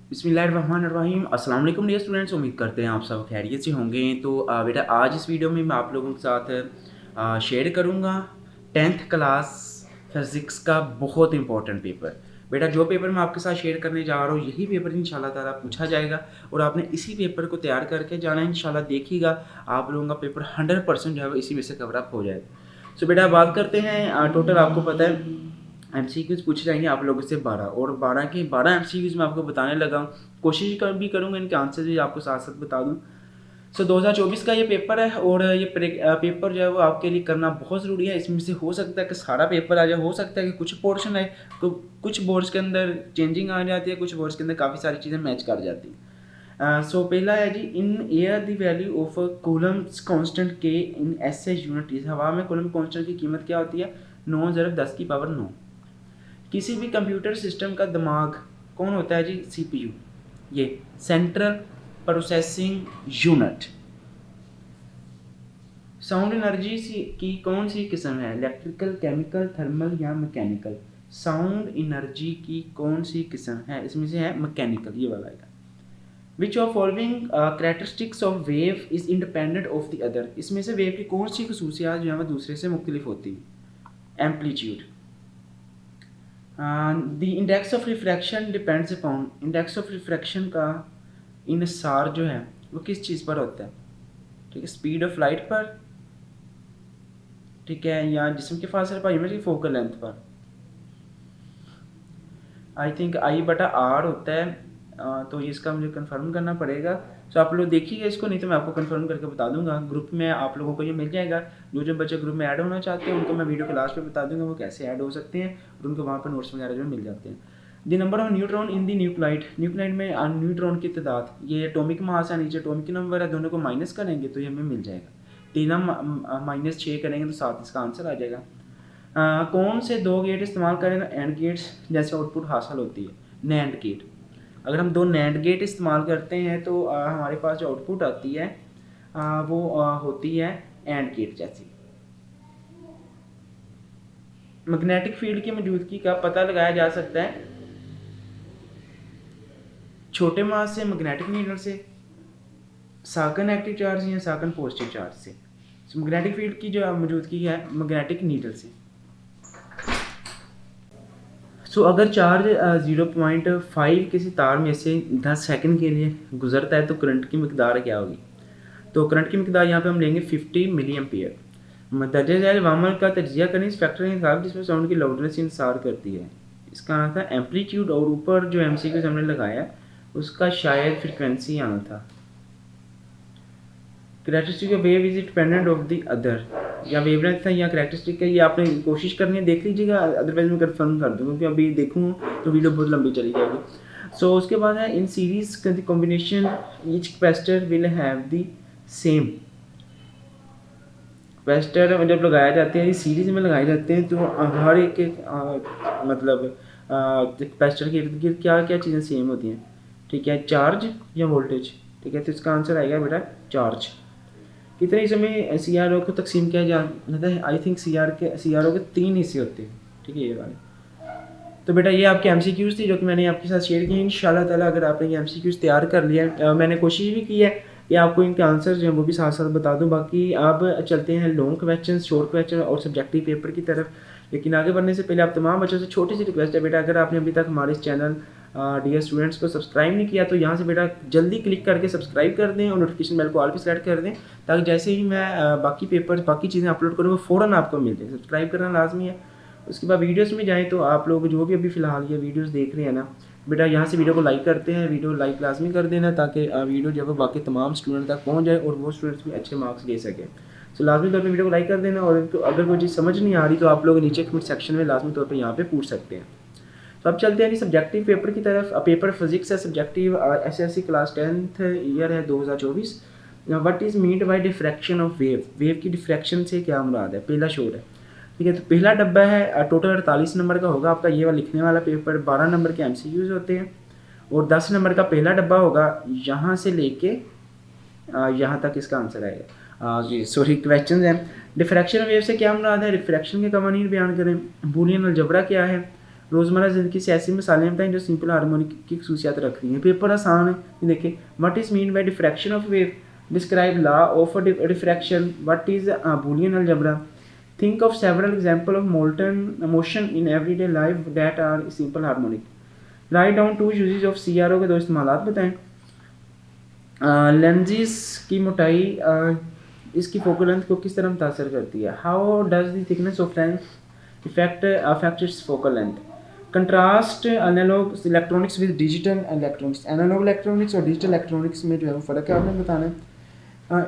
बिस्मिल्लाहिर्रहमानिर्रहीम। अस्सलाम वालेकुम डियर स्टूडेंट्स, उम्मीद करते हैं आप सब खैरियत से होंगे। तो बेटा आज इस वीडियो में मैं आप लोगों के साथ शेयर करूंगा 10th क्लास फिज़िक्स का बहुत इंपॉर्टेंट पेपर। बेटा जो पेपर मैं आपके साथ शेयर करने जा रहा हूँ यही पेपर इंशाल्लाह ताला पूछा जाएगा और आपने इसी पेपर को तैयार करके जाना है। इंशाल्लाह देखिएगा आप लोगों का पेपर 100% जो है वो इसी में से कवर अप हो जाएगा। सो बेटा बात करते हैं, टोटल आपको पता है एमसीक्यूज पूछे जाएंगे आप लोगों से 12 और 12 के 12 एमसीक्यूज मैं आपको बताने लगा हूँ। कोशिश भी करूँगा इनके आंसर भी आपको साथ साथ बता दूँ। 2024 का ये पेपर है और ये पेपर जो है वो आपके लिए करना बहुत ज़रूरी है। इसमें से हो सकता है कि सारा पेपर आ जाए, हो सकता है कि कुछ पोर्शन आए, तो कुछ बोर्ड्स के अंदर चेंजिंग आ जाती है, कुछ बोर्ड्स के अंदर काफ़ी सारी चीज़ें मैच कर जाती हैं। पहला है जी, in air the value of Coulomb's constant के इन एसआई यूनिट इज। हवा में कूलम कांस्टेंट की कीमत क्या होती है? 9 ज़रब 10 की पावर 9। किसी भी कंप्यूटर सिस्टम का दिमाग कौन होता है जी? सीपीयू, ये central processing unit. Sound energy की कौन सी किस्म है? इलेक्ट्रिकल, केमिकल, थर्मल या मैकेनिकल? साउंड एनर्जी की कौन सी किस्म है? इसमें से है मैकेनिकल, ये वाला है। Which of following characteristics of wave is independent of the other? इसमें से वेव की कौन सी खसूसियात जो है वो दूसरे से मुख्तलिफ होती है? Amplitude. The index of refraction depends upon. Index of refraction का इनसार जो है वो किस चीज़ पर होता है? ठीक है, स्पीड ऑफ लाइट पर, ठीक है, या जिस्म के फासले पर, या फोकल लेंथ पर? आई थिंक आई बटा आर होता है। तो ये इसका मुझे कंफर्म करना पड़ेगा। तो आप लोग देखिएगा इसको, नहीं तो मैं आपको कंफर्म करके बता दूंगा। ग्रुप में आप लोगों को ये मिल जाएगा। जो बच्चे ग्रुप में ऐड होना चाहते हैं उनको मैं वीडियो के लास्ट में बता दूंगा वो कैसे ऐड हो सकते हैं और उनको वहाँ पर नोट्स वगैरह जो मिल जाते हैं। The number of neutron in the nuclide. Nuclide में न्यूट्रॉन की तादाद, ये एटॉमिक मास है, नीचे एटॉमिक नंबर है, दोनों को माइनस करेंगे तो ये हमें मिल जाएगा। 3 हम -6 करेंगे तो 7 इसका आंसर आ जाएगा। कौन से 2 गेट इस्तेमाल करें तो एंड गेट्स जैसे आउटपुट हासिल होती है? NAND gate. अगर हम 2 नैंड गेट इस्तेमाल करते हैं तो हमारे पास जो आउटपुट आती है वो होती है एंड गेट जैसी। मैग्नेटिक फील्ड की मौजूदगी का पता लगाया जा सकता है छोटे मास से, मैग्नेटिक नीडल से, साकन एक्टिव चार्ज या साकन पॉजिटिव चार्ज से। मैग्नेटिक फील्ड की जो मौजूदगी है मैग्नेटिक नीडल से। अगर चार्ज 0.5 किसी तार में से 10 सेकंड के लिए गुजरता है तो करंट की मकदार क्या होगी? तो करंट की मकदार यहाँ पे हम लेंगे 50 मिली एम्पियर। दर्जे ज़ैल वामल का तजिया करें इस फैक्टर के हिसाब जिसमें साउंड की लाउडनेस इंसार करती है। इसका आना था एम्पलीट्यूड और ऊपर जो एमसीक्यू हमने लगाया उसका शायद फ्रिक्वेंसी आना था। Characteristic of wave is dependent of the other, या वेवलेंथ है या करेक्टरिस्टिक है, ये आपने कोशिश करनी है, देख लीजिएगा, अदरवाइज मैं कंफर्म कर दूँ क्योंकि अभी देखूँ तो वीडियो बहुत लंबी चली जाएगी। उसके बाद है in series combination each capacitor will have the same. Capacitor जब लगाया जाते हैं सीरीज में लगाए जाते हैं तो हर एक मतलब कैपेसिटर के इर्द गिर्द क्या क्या चीज़ें सेम होती हैं? ठीक है, चार्ज या वोल्टेज। ठीक है, तो इसका आंसर आएगा बेटा चार्ज। कितने समय सी आर ओ को तकसीम किया जाता है? I think C R O के 3 हिस्से होते हैं। ठीक है, ये वाले। तो बेटा ये आपके एमसीक्यूज़ थी जो कि मैंने आपके साथ शेयर की। इंशाल्लाह ताला अगर आपने ये एमसीक्यूज़ तैयार कर लिया, मैंने कोशिश भी की है कि आपको इनके आंसर जो हैं वो भी साथ साथ बता दूं। बाकी आप चलते हैं लॉन्ग क्वेश्चन, शॉर्ट क्वेश्चन और सब्जेक्टिव पेपर की तरफ। लेकिन आगे बढ़ने से पहले आप तमाम बच्चों से छोटी सी रिक्वेस्ट है बेटा, अगर आपने अभी तक हमारे इस चैनल डियर स्टूडेंट्स को सब्सक्राइब नहीं किया तो यहाँ से बेटा जल्दी क्लिक करके सब्सक्राइब कर दें और नोटिफिकेशन बेल को ऑल पे सेलेक्ट कर दें ताकि जैसे ही मैं बाकी पेपर बाकी चीज़ें अपलोड करूँ वो फ़ौरन आपको मिल जाए। सब्सक्राइब करना लाजमी है। उसके बाद वीडियोस में जाएँ तो आप लोग जो भी अभी फ़िलहाल ये वीडियोस देख रहे हैं ना बेटा, यहाँ से वीडियो को लाइक करते हैं, वीडियो लाइक लाजमी कर देना ताकि वीडियो जो है बाकी तमाम स्टूडेंट तक पहुँच जाए और वो स्टूडेंट्स भी अच्छे मार्क्स ले सकें। लाजमी तौर पर वीडियो को लाइक कर देना और अगर कोई चीज़ समझ नहीं आ रही तो आप लोग नीचे कमेंट सेक्शन में लाजमी तौर पर यहाँ पर पूछ सकते हैं। तो अब चलते हैं जी सब्जेक्टिव पेपर की तरफ। पेपर फिजिक्स है subjective, SSC class 10th year है 2024। What is meant by diffraction of wave? Wave की डिफ्रैक्शन से क्या मुराद है? पहला शोर है। ठीक है, तो पहला डब्बा है टोटल 48 नंबर का होगा आपका ये वाला लिखने वाला पेपर। 12 नंबर के एमसीक्यूज होते हैं और 10 नंबर का पहला डब्बा होगा, यहाँ से लेके यहाँ तक इसका आंसर आएगा। जी सॉरी, क्वेश्चन हैं। डिफ्रैक्शन वेव से क्या मुराद है? रिफ्रैक्शन के कवानीन बयान करें। बूलियन अलजबरा क्या है? रोज़मर्रा ज़िंदगी से ऐसे मिसालें बताएं जो सिंपल हार्मोनिक की खसूसियात रखती हैं। पेपर आसान है, ये देखें। What is mean by diffraction of wave, describe law of diffraction, what is Boolean algebra, think of several example of molten motion in everyday life that are simple harmonic, write down 2 uses of CRO के 2 इस्तेमालात बताएं। Lenz's की मोटाई इसकी focal length को किस तरह मुतासर करती है। How does the thickness of lens affect its focal length. Contrast analogue electronics with digital electronics. Analogue electronics और डिजिटल इलेक्ट्रॉनिक्स में जो है वो फ़र्क है, आपने बताना है।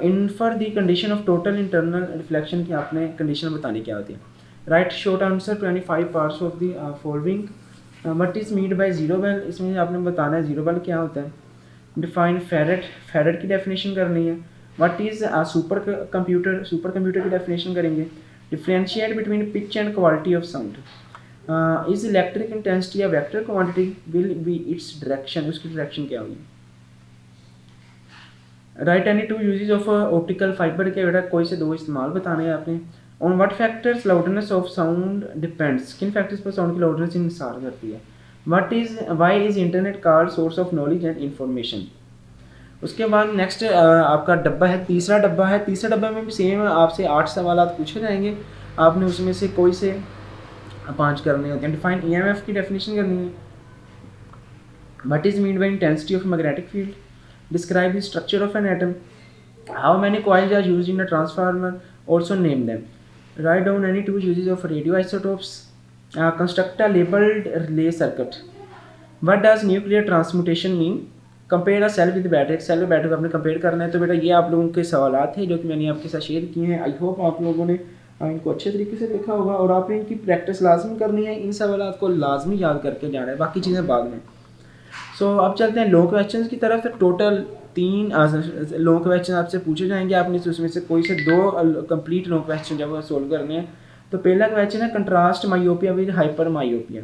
Infer the condition of total internal reflection की आपने कंडीशन बतानी क्या होती है। Write short answer 25 parts of the following. What is mean by zero bell, इसमें आपने बताना है जीरो बेल क्या होता है। डिफाइन फेरेट, फेरेट की डेफिनेशन करनी है। What is super computer, super computer की डेफिनेशन करेंगे। Differentiate between pitch and quality of sound. Is electric intensity या vector quantity, will be its direction, उसकी डायरेक्शन क्या होगी। Write any 2 uses of optical fibre के बेटा कोई से 2 इस्तेमाल बताने हैं आपने। On what factors loudness of sound depends, किन फैक्टर्स पर साउंड की लाउडनेस इंसार करती है। What is why is internet called source of knowledge and information. उसके बाद नेक्स्ट आपका डब्बा है, तीसरा डब्बा है। तीसरे डब्बे में भी सेम आपसे 8 सवाल पूछे जाएंगे, आपने उसमें से कोई से 5 करने होते हैं। डिफाइन EMF की डेफिनेशन करनी है। What is mean by intensity of magnetic field, describe the structure of an atom, how many coils are used in a transformer, also name them. Write down any 2 uses of radio isotopes, construct a labelled relay circuit. What does nuclear transmutation mean, compare a cell with battery, cell और battery को आपने compare करना है। तो बेटा ये आप लोगों के सवाल थे जो कि मैंने आपके साथ शेयर किए हैं। आई होप आप लोगों ने इनको अच्छे तरीके से देखा होगा और आपने इनकी प्रैक्टिस लाजमी करनी है, इन सवाल को लाजमी याद करके जाना है, बाकी चीज़ें बाद में। सो अब चलते हैं लॉन्ग क्वेश्चन की तरफ। टोटल 3 लॉन्ग क्वेश्चन आपसे पूछे जाएंगे, आपने उसमें से कोई से 2 कंप्लीट लॉन्ग क्वेश्चन जब सोल्व करने हैं। तो पहला क्वेश्चन है contrast myopia with hyper myopia.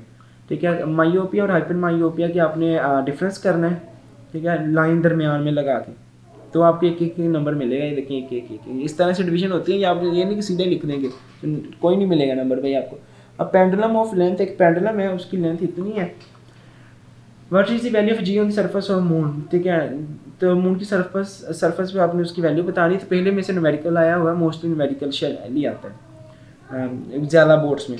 ठीक है, मायोपिया और हाइपर मायोपिया की आपने डिफरेंस करना है। ठीक है, लाइन दरमियान में लगा के, तो आपको एक एक नंबर मिलेगा। ये देखिए एक एक इस तरह से डिवीजन होती है, या आप ये नहीं कि सीधे लिख देंगे, कोई नहीं मिलेगा नंबर भाई आपको। अब पेंडुलम ऑफ लेंथ, एक पेंडुलम है उसकी लेंथ इतनी है। What is the value of g on the surface of moon. ठीक है, तो मून की सरफेस पे आपने उसकी वैल्यू बतानी। तो पहले में से न्यूमेरिकल आया हुआ है, मोस्टली न्यूमेरिकल शेल आता है ज़्यादा बोर्ड्स में।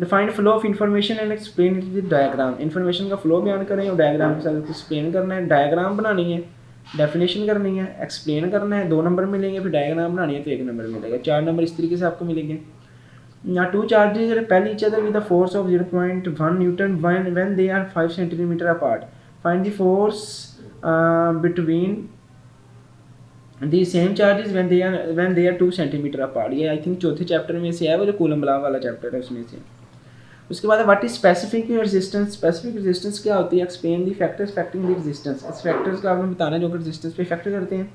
Defined flow of information and explain it with diagram. Information का फ्लो बयान करें और डायग्राम के साथ एक्सप्लेन करना है। डायग्राम बनानी है, डेफिनेशन करनी है, एक्सप्लेन करना है। 2 नंबर मिलेंगे, फिर डायग्राम बनानी है तो 1 नंबर मिलेगा। 4 नंबर इस तरीके से आपको मिलेंगे। Now 2 charges repel each other with a force of 0.1 Newton when they are 5 centimeter apart. Find the force between the same charges when they are 2 centimeter apart. ये आई थिंक चौथे chapter में से है, वो जो कूलम लॉ वाला chapter है उसमें से। उसके बाद what is specific resistance. Specific resistance क्या होती है। Explain the factors affecting the resistance. इस फैक्टर्स का आपने बताना है जो कि रेजिस्टेंस पे इफेक्ट करते हैं।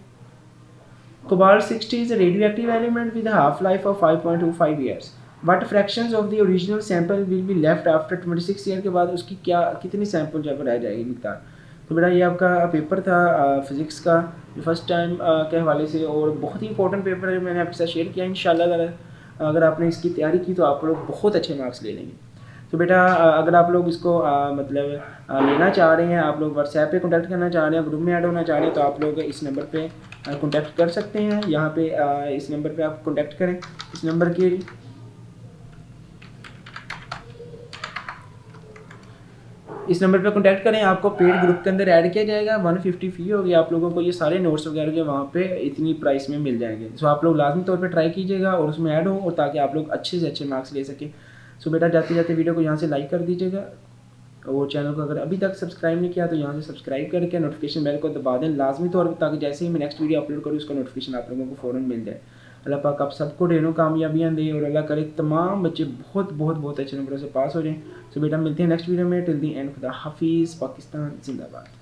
Cobalt 60 is a radioactive element with half life of 5.25 years. What fractions of the original sample will be left after 26 year, के बाद उसकी क्या कितनी सैंपल जब रह जाएगी मिकदार। तो बेटा ये आपका पेपर था फिज़िक्स का फर्स्ट टाइम के हवाले से, और बहुत ही इंपॉर्टेंट पेपर है, मैंने आपके साथ शेयर किया। इंशाल्लाह अगर आपने इसकी तैयारी की तो आप लोग बहुत अच्छे मार्क्स ले लेंगे। तो बेटा अगर आप लोग इसको लेना चाह रहे हैं, आप लोग व्हाट्सएप पे कॉन्टैक्ट करना चाह रहे हैं, ग्रुप में ऐड होना चाह रहे हैं, तो आप लोग इस नंबर पे कॉन्टैक्ट कर सकते हैं। यहाँ पे इस नंबर पे आप कॉन्टैक्ट करें। इस नंबर के पे कॉन्टैक्ट करें, आपको पेड ग्रुप के अंदर ऐड किया जाएगा। 150 फ़ी होगी, आप लोगों को ये सारे नोट्स वगैरह जो वहाँ पे इतनी प्राइस में मिल जाएंगे। सो आप लोग लाजमी तौर पे ट्राई कीजिएगा और उसमें ऐड हो, और ताकि आप लोग अच्छे से अच्छे मार्क्स ले सकें। सो बेटा जाते जाते वीडियो को यहाँ से लाइक कर दीजिएगा, और चैनल को अगर अभी तक सब्सक्राइब नहीं किया तो यहाँ से सब्सक्राइब करके नोटिफिकेशन बेल को दबा दें लाजमी तौर पर, ताकि जैसे ही मैं नेक्स्ट वीडियो अपलोड करूँ उसका नोटिफिकेशन आप लोगों को फ़ौरन मिल जाए। अल्लाह पाक आप सबको ढेरों कामयाबियाँ दे, और अल्लाह करे तमाम बच्चे बहुत बहुत बहुत अच्छे नंबरों से पास हो जाएं। सो बेटा मिलते हैं नेक्स्ट वीडियो में। टिल दी एंड खुदा हाफिज़। पाकिस्तान जिंदाबाद।